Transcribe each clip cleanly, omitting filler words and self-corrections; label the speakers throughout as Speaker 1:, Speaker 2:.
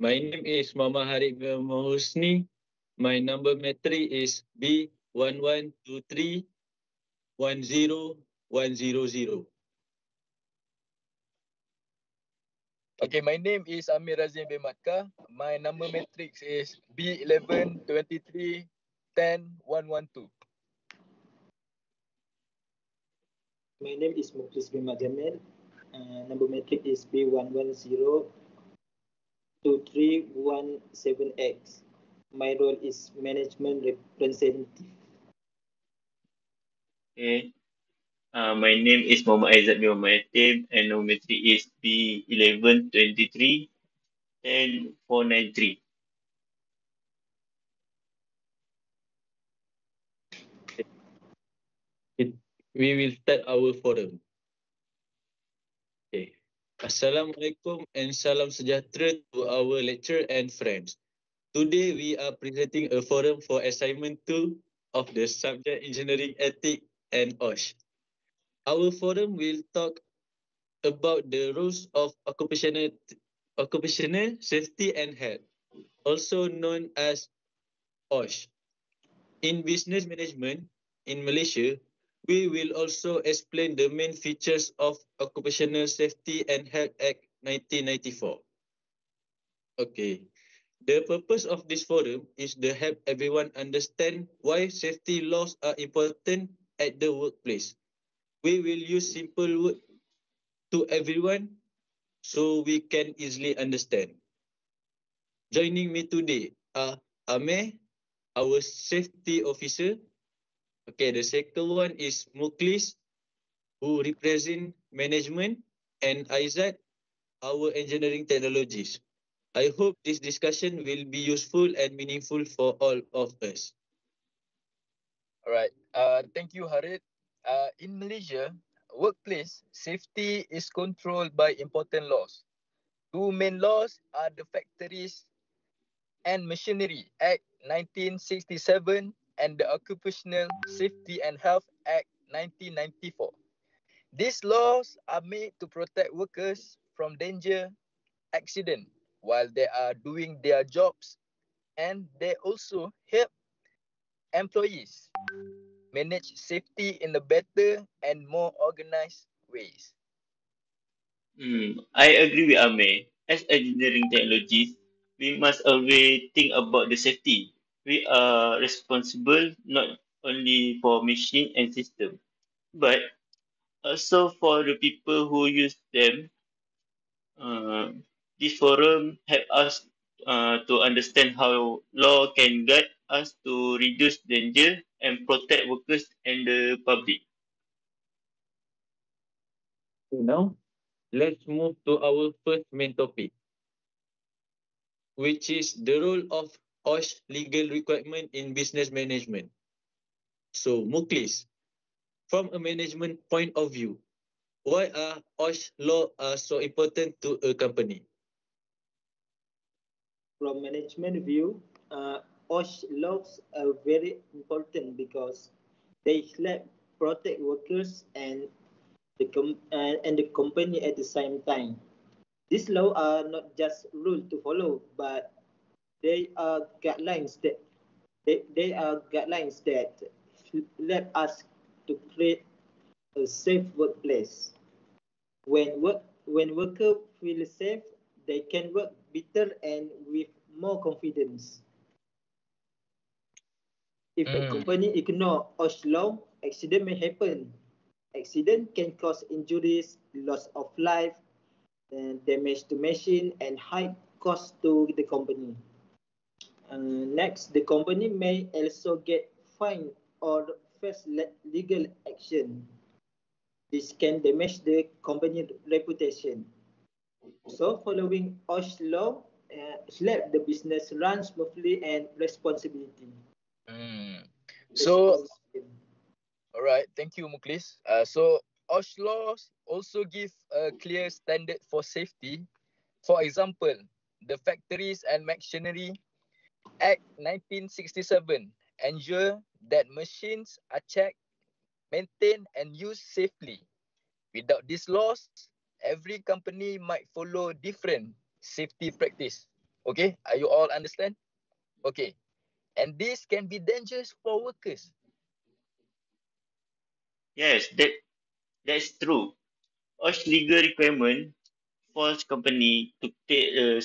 Speaker 1: My name is Muhammad Harith bin Husni. My number matric is B1123101000.
Speaker 2: Okay, my name is Amir Razim bin Matka. My number matrix is B1123101112.
Speaker 3: My name is Muklis bin Majamil. Number matric is B11023117X. My role is management representative.
Speaker 4: Okay. My name is Muhammad Aizat bin Muhammad Yatim and number is B1123104993.
Speaker 1: We will start our forum. Okay. Assalamualaikum and salam sejahtera to our lecturer and friends. Today we are presenting a forum for assignment 2 of the subject Engineering Ethics and OSH. Our forum will talk about the rules of occupational safety and health, also known as OSH. In business management in Malaysia, we will also explain the main features of Occupational Safety and Health Act 1994. Okay. The purpose of this forum is to help everyone understand why safety laws are important at the workplace. We will use simple words to everyone so we can easily understand. Joining me today are Amir, our safety officer. Okay, the second one is Muklis, who represent management, and Aizat, our engineering technologies. I hope this discussion will be useful and meaningful for all of us.
Speaker 2: Alright. Thank you, Harith. In Malaysia, workplace safety is controlled by important laws. Two main laws are the Factories and Machinery Act 1967 and the Occupational Safety and Health Act 1994. These laws are made to protect workers from danger, accident while they are doing their jobs, and they also help employees manage safety in a better and more organized ways.
Speaker 4: I agree with Amir. As engineering technologists, we must always think about the safety. We are responsible not only for machine and system, but also for the people who use them. Uh, this forum help us to understand how law can guide us to reduce danger and protect workers and the public.
Speaker 1: Now, let's move to our first main topic, which is the role of OSH legal requirement in business management. So, Muklis, from a management point of view, why are OSH law so important to a company?
Speaker 3: From management view, OSH laws are very important because they help protect workers and the company at the same time. These laws are not just rules to follow, but they are guidelines that let us to create a safe workplace. When workers feel safe, they can work better and with more confidence. If a company ignore OSH law, accident may happen. Accident can cause injuries, loss of life, damage to machine, and high cost to the company. Next, the company may also get fined or face legal action. This can damage the company reputation. So, following OSH law help the business run smoothly and responsibility.
Speaker 2: So, alright, thank you, Muklis. So OSH laws also give a clear standard for safety. For example, the Factories and Machinery Act 1967 ensure that machines are checked, maintained, and used safely. Without these laws, every company might follow different safety practice. Okay, are you all understand? Okay, and this can be dangerous for workers.
Speaker 4: Yes, that's true. OSH legal requirement force company to take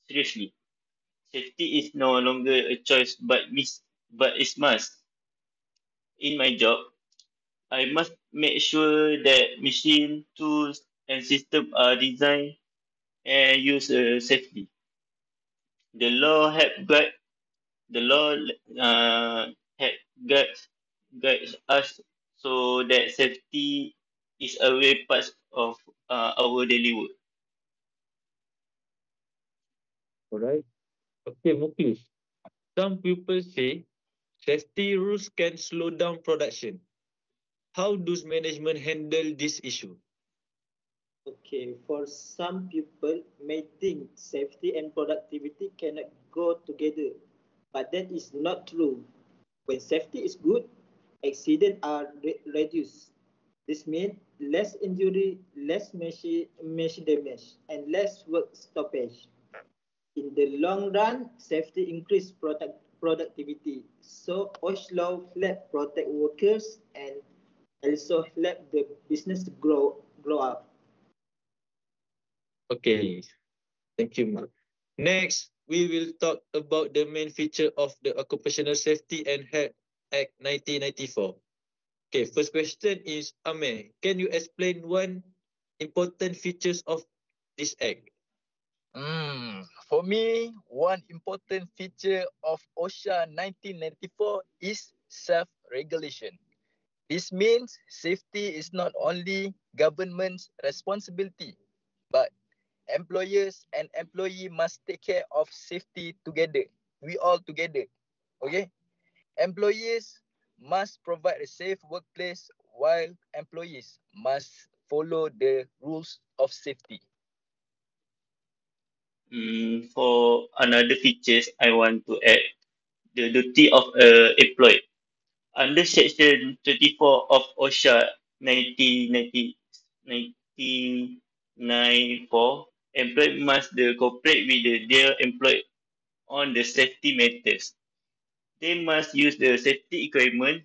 Speaker 4: seriously. Safety is no longer a choice but is must. In my job, I must make sure that machine, tools, and system are designed and used safely. The law help guide the law help guides guides us so that safety is a way part of our daily work.
Speaker 1: Alright. Okay, Muklis. Some people say safety rules can slow down production. How does management handle this issue?
Speaker 3: Okay, for some people may think safety and productivity cannot go together, but that is not true. When safety is good, accidents are reduced. This means less injury, less machine damage, and less work stoppage. In the long run, safety increase productivity. So Oslo help protect workers and also help the business to grow up.
Speaker 1: Okay, thank you, Mark. Next, we will talk about the main feature of the Occupational Safety and Health Act 1994. Okay, first question is Amir. Can you explain one important features of this act?
Speaker 2: For me, one important feature of OSHA 1994 is self-regulation. This means safety is not only government's responsibility, but employers and employee must take care of safety together. We all together. Okay? Employees must provide a safe workplace while employees must follow the rules of safety.
Speaker 4: For another features, I want to add the duty of employee. Under Section 24 of OSHA 1994, employee must cooperate with their employer on the safety matters. They must use the safety equipment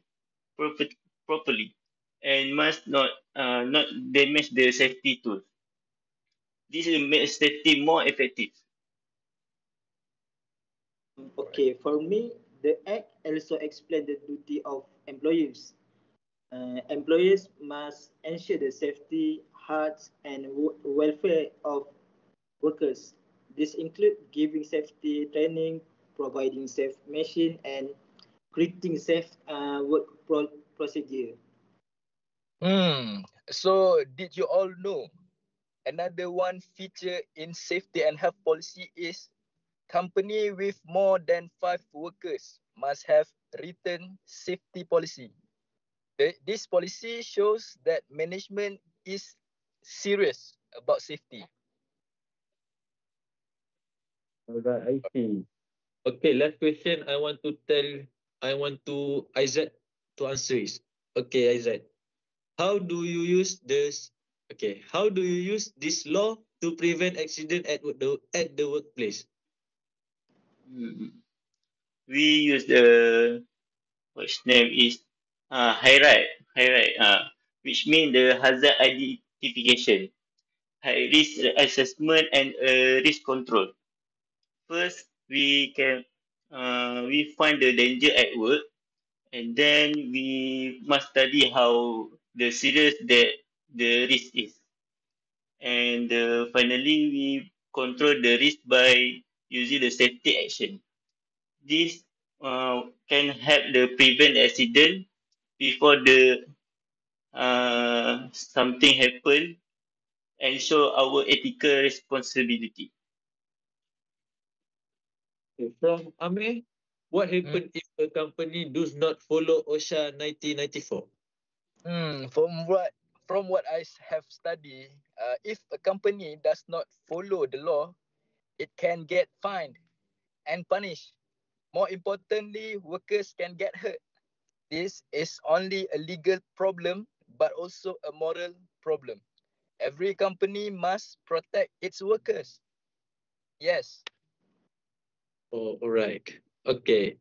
Speaker 4: properly and must not damage the safety tools. This will make safety more effective.
Speaker 3: Okay, for me, the Act also explains the duty of employers. Employers must ensure the safety, health, and welfare of workers. This includes giving safety training, providing safe machine, and creating safe work procedure.
Speaker 2: So did you all know another one feature in safety and health policy is company with more than 5 workers must have written safety policy. This policy shows that management is serious about safety.
Speaker 1: Alright, I see. Okay, last question I want to Isaac to answer is. Okay, Isaac. How do you use this? Okay, how do you use this law to prevent accident at the workplace?
Speaker 4: Mm, We use the which name is HIRIDE, which means the hazard identification, high risk assessment, and risk control. First, we find the danger at work, and then we must study how the serious that the risk is, and finally we control the risk by using the safety action. This can help the prevent accident before the something happen and show our ethical responsibility.
Speaker 1: Okay, from Amir, what
Speaker 2: Hmm?
Speaker 1: happens if a company does not follow OSHA 1994?
Speaker 2: Hmm, from what have studied, if a company does not follow the law, it can get fined and punished. More importantly, workers can get hurt. This is only a legal problem, but also a moral problem. Every company must protect its workers. Yes.
Speaker 1: Oh, alright. Okay.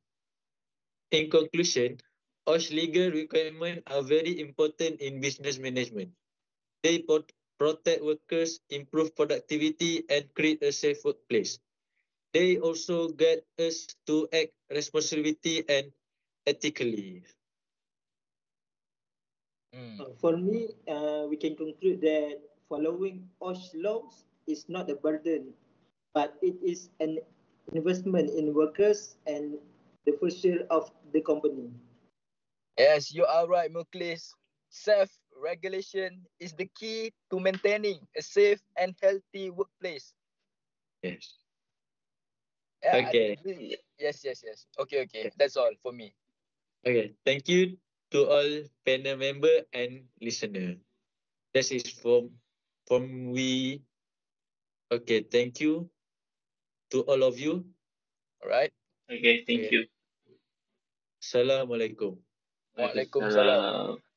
Speaker 1: In conclusion, OSH legal requirements are very important in business management. They protect workers, improve productivity, and create a safe workplace. They also get us to act responsibly and ethically.
Speaker 3: For me, we can conclude that following OSH laws is not a burden, but it is an investment in workers and the future of the company.
Speaker 2: Yes, you are right, Muklis. Self-regulation is the key to maintaining a safe and healthy workplace.
Speaker 1: Yes.
Speaker 2: Yeah,
Speaker 1: Okay.
Speaker 2: yes. Okay. That's all for me.
Speaker 1: Okay. Thank you to all panel member and listener. That is from we. Okay. Thank you to all of you.
Speaker 2: All right.
Speaker 4: Okay, thank
Speaker 2: Okay.
Speaker 4: you.
Speaker 1: Assalamualaikum.
Speaker 2: Waalaikumsalam.
Speaker 4: Waalaikumsalam.